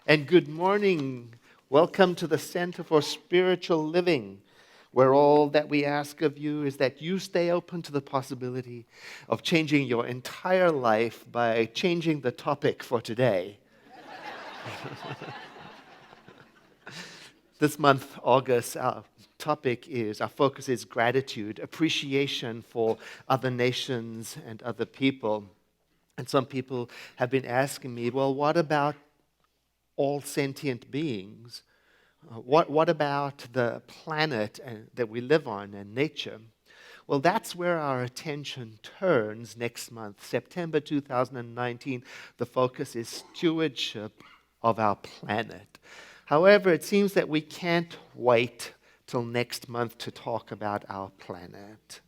And good morning. Welcome to the Center for Spiritual Living, where all that we ask of you is that you stay open to the possibility of changing your entire life by changing the topic for today. This month, August, our focus is gratitude, appreciation for other nations and other people. And some people have been asking me, well, what about all sentient beings? What about the planet that we live on and nature? Well, that's where our attention turns next month, September 2019. The focus is stewardship of our planet. However, it seems that we can't wait till next month to talk about our planet.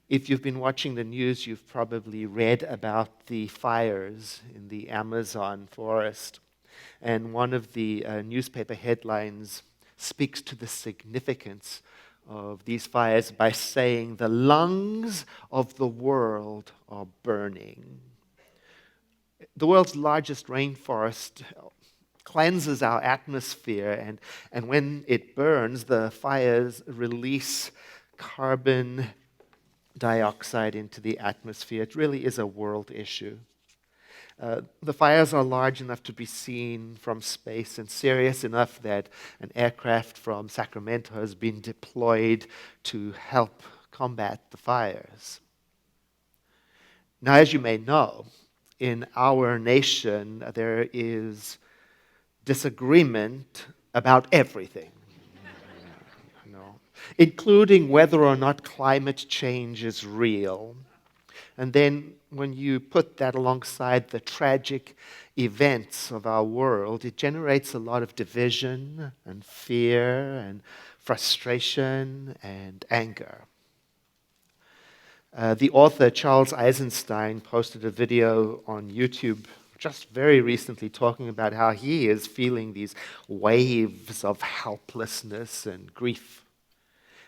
If you've been watching the news, you've probably read about the fires in the Amazon forest. And one of the newspaper headlines speaks to the significance of these fires by saying the lungs of the world are burning. The world's largest rainforest cleanses our atmosphere, and when it burns, the fires release carbon dioxide into the atmosphere. It really is a world issue. The fires are large enough to be seen from space and serious enough that an aircraft from Sacramento has been deployed to help combat the fires. Now, as you may know, in our nation, there is disagreement about everything, including whether or not climate change is real. And then when you put that alongside the tragic events of our world, it generates a lot of division and fear and frustration and anger. The author Charles Eisenstein posted a video on YouTube just very recently talking about how he is feeling these waves of helplessness and grief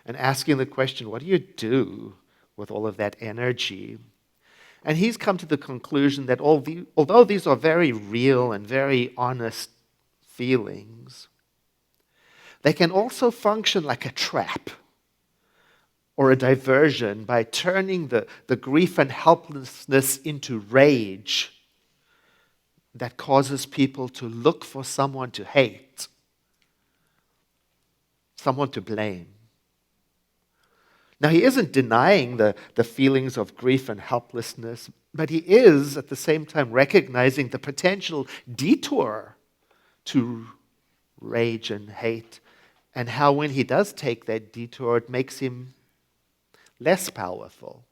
and asking the question, what do you do with all of that energy? And he's come to the conclusion that although these are very real and very honest feelings, they can also function like a trap or a diversion by turning the grief and helplessness into rage that causes people to look for someone to hate, someone to blame. Now, he isn't denying the feelings of grief and helplessness, but he is at the same time recognizing the potential detour to rage and hate, and how when he does take that detour, it makes him less powerful,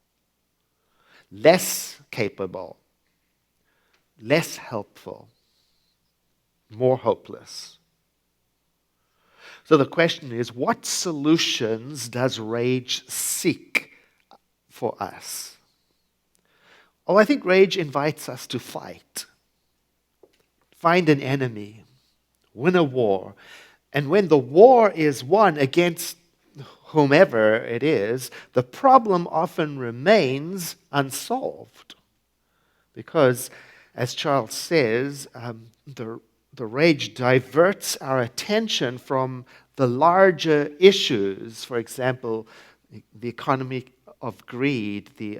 less capable, less helpful, more hopeless. So the question is, what solutions does rage seek for us? Oh, I think rage invites us to fight. Find an enemy. Win a war. And when the war is won against whomever it is, the problem often remains unsolved. Because, as Charles says, the rage diverts our attention from the larger issues, for example, the economy of greed, the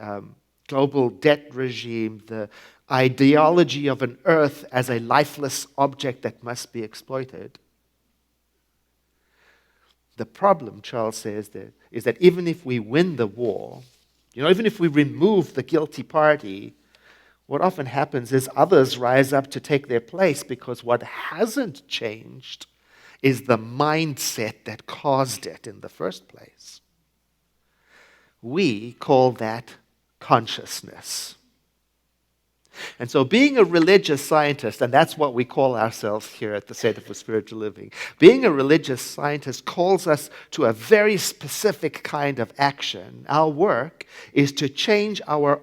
global debt regime, the ideology of an earth as a lifeless object that must be exploited. The problem, Charles says, is that even if we win the war, even if we remove the guilty party, what often happens is others rise up to take their place because what hasn't changed is the mindset that caused it in the first place. We call that consciousness. And so being a religious scientist, and that's what we call ourselves here at the Center for Spiritual Living, being a religious scientist calls us to a very specific kind of action. Our work is to change our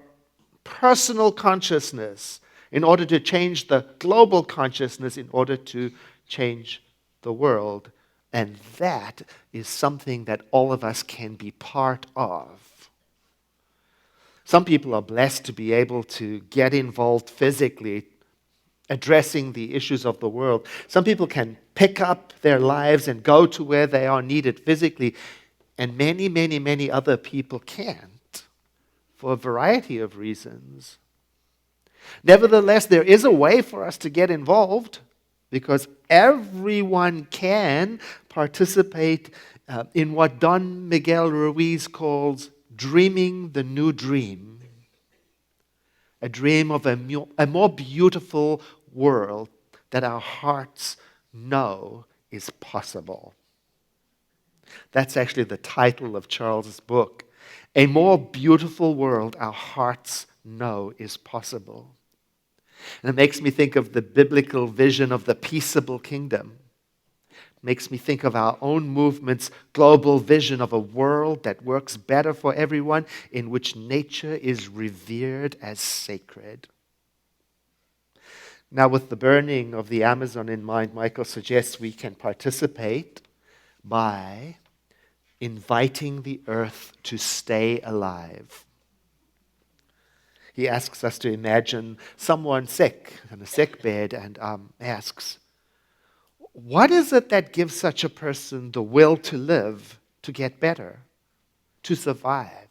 personal consciousness in order to change the global consciousness, in order to change the world. And that is something that all of us can be part of. Some people are blessed to be able to get involved physically addressing the issues of the world. Some people can pick up their lives and go to where they are needed physically, and many, many, many other people can't for a variety of reasons. Nevertheless, there is a way for us to get involved because everyone can participate in what Don Miguel Ruiz calls dreaming the new dream. A dream of a more beautiful world that our hearts know is possible. That's actually the title of Charles's book. A more beautiful world our hearts know is possible. And it makes me think of the biblical vision of the peaceable kingdom. It makes me think of our own movement's global vision of a world that works better for everyone, in which nature is revered as sacred. Now, with the burning of the Amazon in mind, Michael suggests we can participate by inviting the earth to stay alive. He asks us to imagine someone sick in a sick bed and asks, what is it that gives such a person the will to live, to get better, to survive?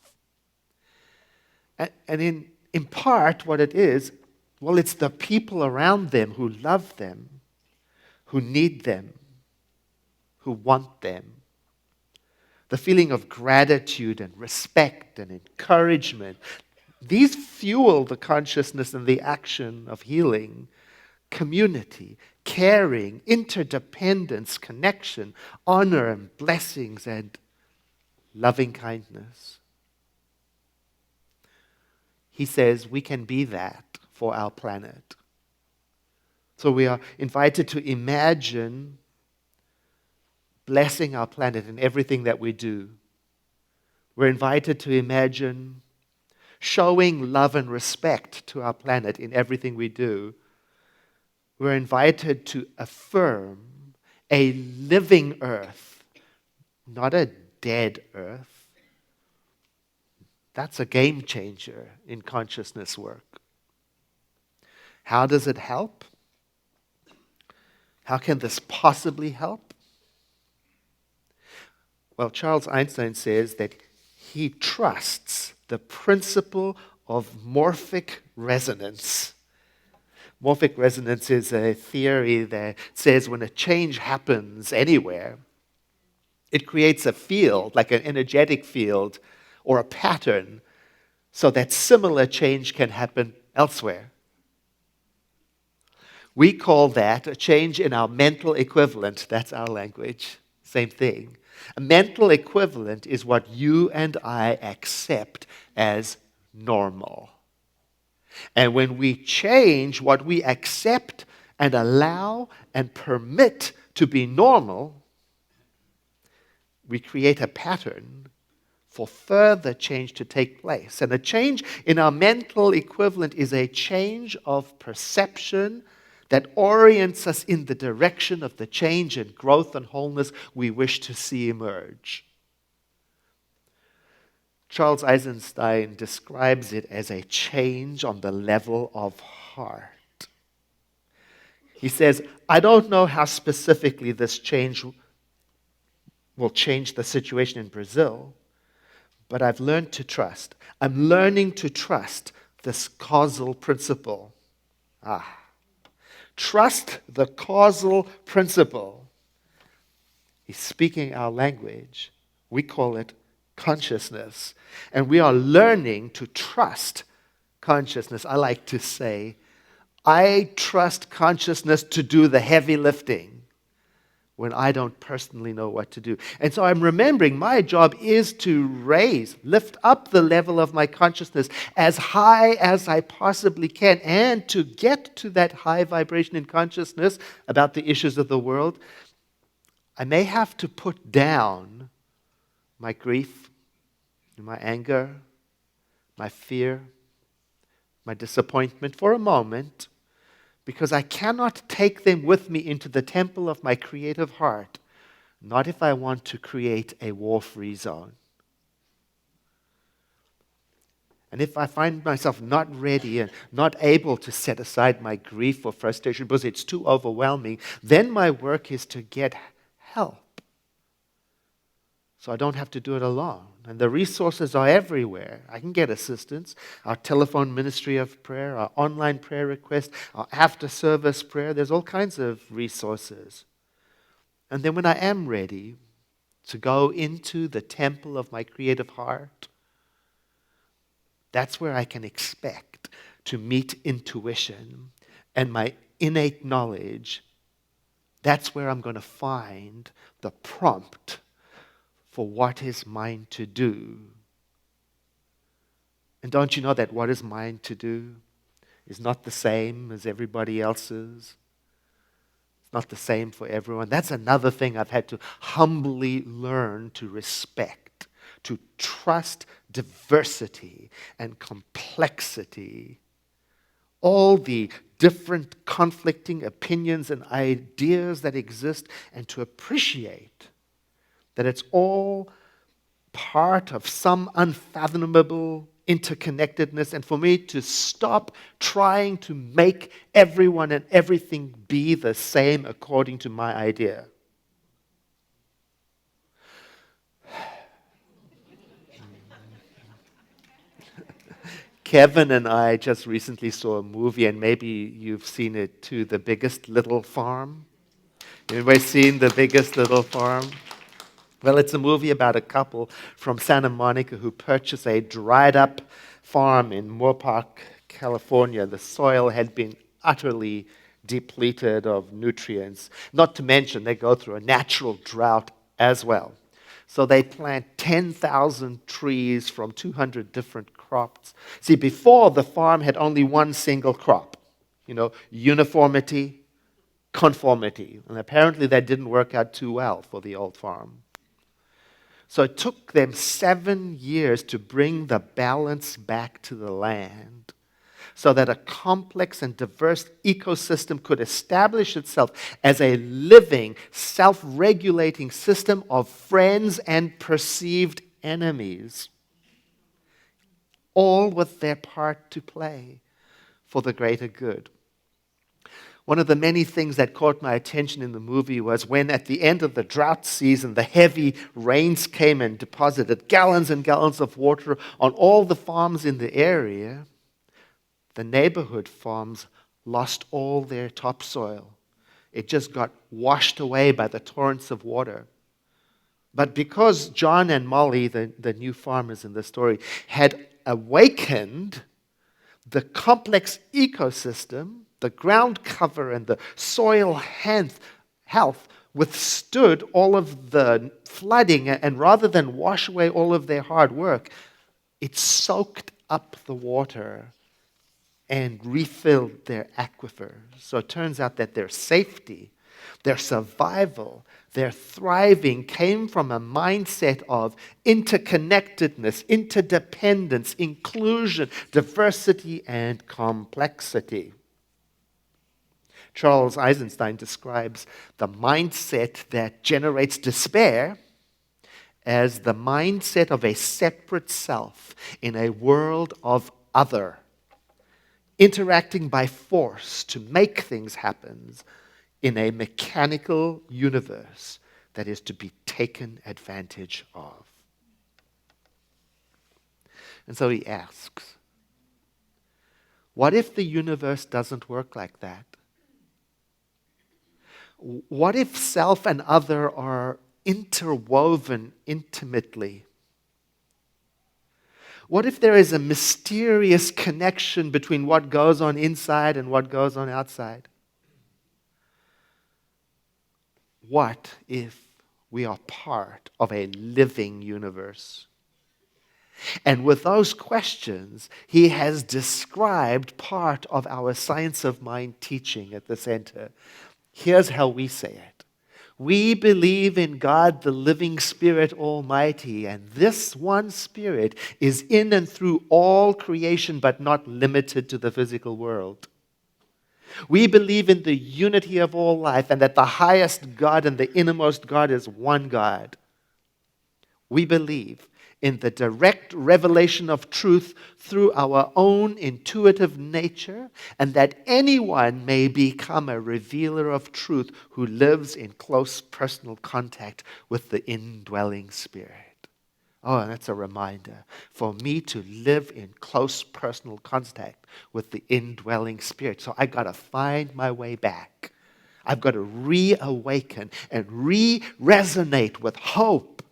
And in part, what it is, well, it's the people around them who love them, who need them, who want them. The feeling of gratitude and respect and encouragement, these fuel the consciousness and the action of healing, community, caring, interdependence, connection, honor and blessings and loving kindness. He says we can be that for our planet. So we are invited to imagine blessing our planet in everything that we do. We're invited to imagine showing love and respect to our planet in everything we do. We're invited to affirm a living earth, not a dead earth. That's a game changer in consciousness work. How does it help? How can this possibly help? Well, Charles Einstein says that he trusts the principle of morphic resonance. Morphic resonance is a theory that says when a change happens anywhere, it creates a field, like an energetic field or a pattern, so that similar change can happen elsewhere. We call that a change in our mental equivalent. That's our language. Same thing. A mental equivalent is what you and I accept as normal. And when we change what we accept and allow and permit to be normal, we create a pattern for further change to take place. And a change in our mental equivalent is a change of perception that orients us in the direction of the change and growth and wholeness we wish to see emerge. Charles Eisenstein describes it as a change on the level of heart. He says, I don't know how specifically this change will change the situation in Brazil, but I've learned to trust. I'm learning to trust this causal principle. Trust the causal principle. He's speaking our language. We call it consciousness. And we are learning to trust consciousness. I like to say, I trust consciousness to do the heavy lifting when I don't personally know what to do. And so I'm remembering my job is to lift up the level of my consciousness as high as I possibly can. And to get to that high vibration in consciousness about the issues of the world, I may have to put down my grief, my anger, my fear, my disappointment for a moment, because I cannot take them with me into the temple of my creative heart, not if I want to create a war-free zone. And if I find myself not ready and not able to set aside my grief or frustration because it's too overwhelming, then my work is to get help. So I don't have to do it alone. And the resources are everywhere. I can get assistance. Our telephone ministry of prayer, our online prayer request, our after-service prayer. There's all kinds of resources. And then when I am ready to go into the temple of my creative heart, that's where I can expect to meet intuition and my innate knowledge. That's where I'm going to find the prompt for what is mine to do. And don't you know that what is mine to do is not the same as everybody else's? It's not the same for everyone. That's another thing I've had to humbly learn to respect, to trust diversity and complexity. All the different conflicting opinions and ideas that exist, and to appreciate that it's all part of some unfathomable interconnectedness, and for me to stop trying to make everyone and everything be the same according to my idea. Kevin and I just recently saw a movie, and maybe you've seen it too, The Biggest Little Farm. Anybody seen The Biggest Little Farm? Well, it's a movie about a couple from Santa Monica who purchased a dried-up farm in Moorpark, California. The soil had been utterly depleted of nutrients. Not to mention, they go through a natural drought as well. So they plant 10,000 trees from 200 different crops. See, before, the farm had only one single crop. Uniformity, conformity. And apparently that didn't work out too well for the old farm. So it took them 7 years to bring the balance back to the land so that a complex and diverse ecosystem could establish itself as a living, self-regulating system of friends and perceived enemies, all with their part to play for the greater good. One of the many things that caught my attention in the movie was when, at the end of the drought season, the heavy rains came and deposited gallons and gallons of water on all the farms in the area. The neighborhood farms lost all their topsoil. It just got washed away by the torrents of water. But because John and Molly, the new farmers in the story, had awakened the complex ecosystem, the ground cover and the soil health withstood all of the flooding, and rather than wash away all of their hard work, it soaked up the water and refilled their aquifers. So it turns out that their safety, their survival, their thriving came from a mindset of interconnectedness, interdependence, inclusion, diversity, and complexity. Charles Eisenstein describes the mindset that generates despair as the mindset of a separate self in a world of other, interacting by force to make things happen in a mechanical universe that is to be taken advantage of. And so he asks, what if the universe doesn't work like that? What if self and other are interwoven intimately? What if there is a mysterious connection between what goes on inside and what goes on outside? What if we are part of a living universe? And with those questions, he has described part of our Science of Mind teaching at the center. Here's how we say it. We believe in God, the living Spirit Almighty, and this one Spirit is in and through all creation, but not limited to the physical world. We believe in the unity of all life, and that the highest God and the innermost God is one God. We believe in the direct revelation of truth through our own intuitive nature, and that anyone may become a revealer of truth who lives in close personal contact with the indwelling Spirit. Oh, and that's a reminder for me to live in close personal contact with the indwelling Spirit. So I got to find my way back. I've got to reawaken and re-resonate with hope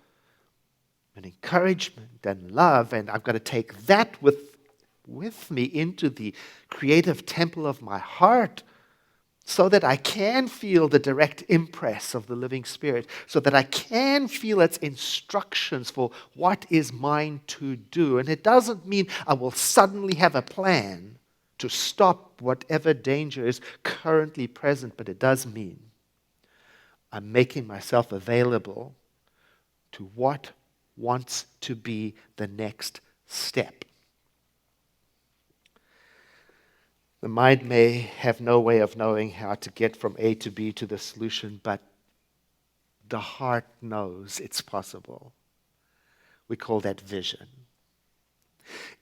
and encouragement and love. And I've got to take that with me into the creative temple of my heart, so that I can feel the direct impress of the living Spirit, so that I can feel its instructions for what is mine to do. And it doesn't mean I will suddenly have a plan to stop whatever danger is currently present, but it does mean I'm making myself available to what wants to be the next step. The mind may have no way of knowing how to get from A to B to the solution, but the heart knows it's possible. We call that vision.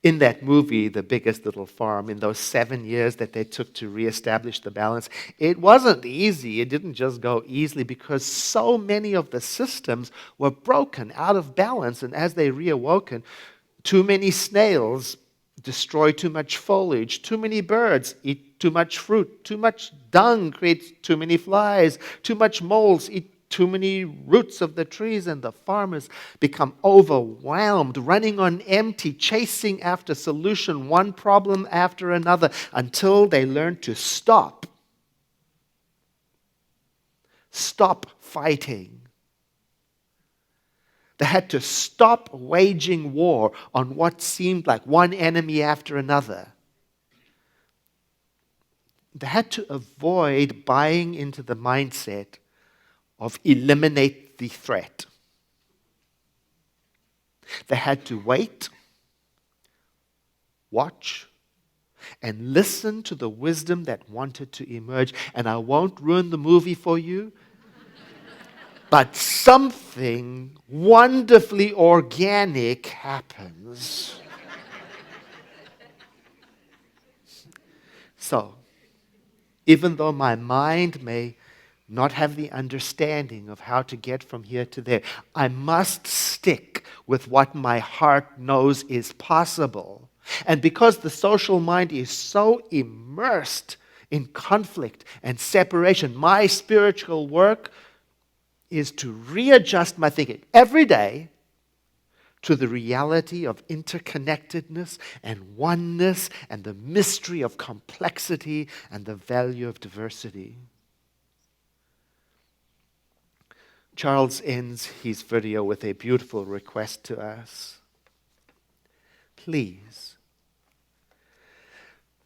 In that movie, The Biggest Little Farm, in those 7 years that they took to reestablish the balance, it wasn't easy. It didn't just go easily because so many of the systems were broken, out of balance. And as they reawoken, too many snails destroy too much foliage, too many birds eat too much fruit, too much dung creates too many flies, too much moles eat too many roots of the trees, and the farmers become overwhelmed, running on empty, chasing after solution, one problem after another, until they learn to stop. Stop fighting. They had to stop waging war on what seemed like one enemy after another. They had to avoid buying into the mindset of eliminate the threat. They had to wait, watch, and listen to the wisdom that wanted to emerge. And I won't ruin the movie for you, but something wonderfully organic happens. So, even though my mind may not have the understanding of how to get from here to there, I must stick with what my heart knows is possible. And because the social mind is so immersed in conflict and separation, my spiritual work is to readjust my thinking every day to the reality of interconnectedness and oneness and the mystery of complexity and the value of diversity. Charles ends his video with a beautiful request to us. Please,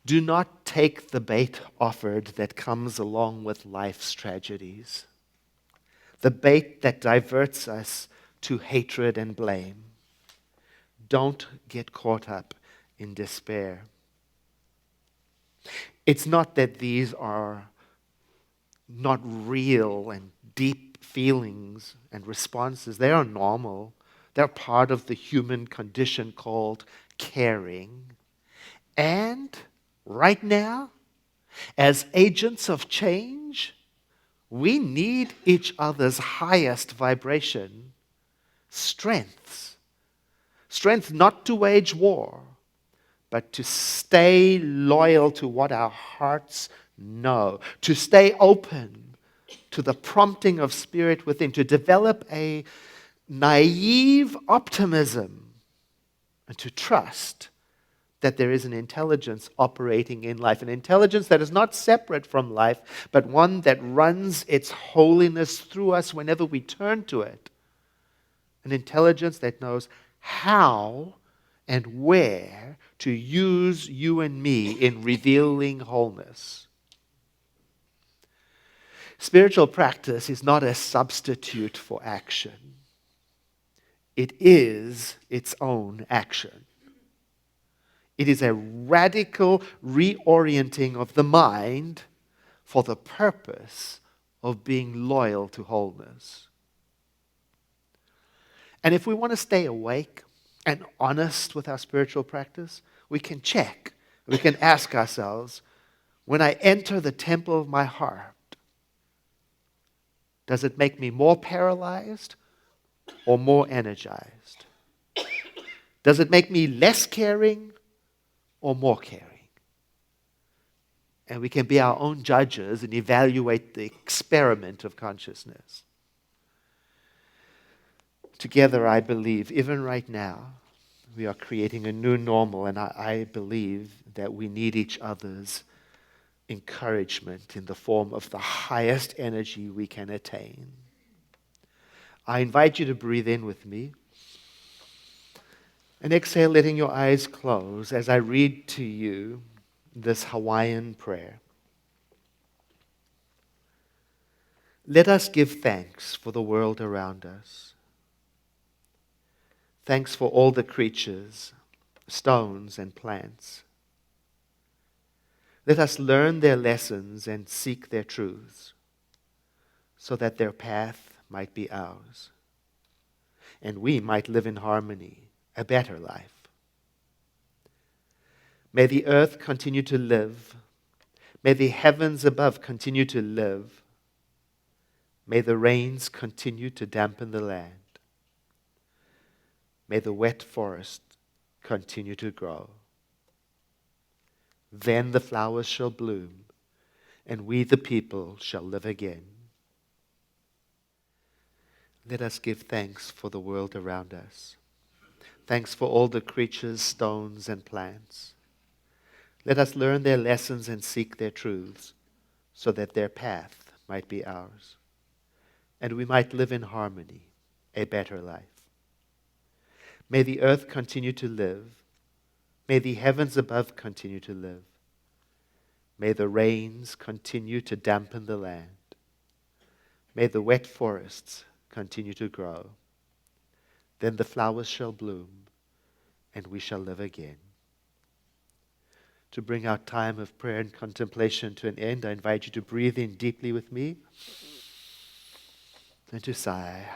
do not take the bait offered that comes along with life's tragedies, the bait that diverts us to hatred and blame. Don't get caught up in despair. It's not that these are not real and deep feelings and responses. They are normal. They're part of the human condition called caring. And right now, as agents of change, we need each other's highest vibration, strengths. Strength not to wage war, but to stay loyal to what our hearts know, to stay open to the prompting of Spirit within, to develop a naive optimism, and to trust that there is an intelligence operating in life, an intelligence that is not separate from life, but one that runs its holiness through us whenever we turn to it. An intelligence that knows how and where to use you and me in revealing wholeness. Spiritual practice is not a substitute for action. It is its own action. It is a radical reorienting of the mind for the purpose of being loyal to wholeness. And if we want to stay awake and honest with our spiritual practice, we can check, we can ask ourselves, when I enter the temple of my heart, does it make me more paralyzed or more energized? Does it make me less caring or more caring? And we can be our own judges and evaluate the experiment of consciousness. Together, I believe, even right now, we are creating a new normal, and I believe that we need each other's encouragement in the form of the highest energy we can attain. I invite you to breathe in with me and exhale, letting your eyes close as I read to you this Hawaiian prayer. Let us give thanks for the world around us. Thanks for all the creatures, stones, and plants. Let us learn their lessons and seek their truths, so that their path might be ours, and we might live in harmony, a better life. May the earth continue to live. May the heavens above continue to live. May the rains continue to dampen the land. May the wet forest continue to grow. Then the flowers shall bloom, and we the people shall live again. Let us give thanks for the world around us. Thanks for all the creatures, stones, and plants. Let us learn their lessons and seek their truths, so that their path might be ours, and we might live in harmony, a better life. May the earth continue to live. May the heavens above continue to live. May the rains continue to dampen the land. May the wet forests continue to grow. Then the flowers shall bloom, and we shall live again. To bring our time of prayer and contemplation to an end, I invite you to breathe in deeply with me and to sigh.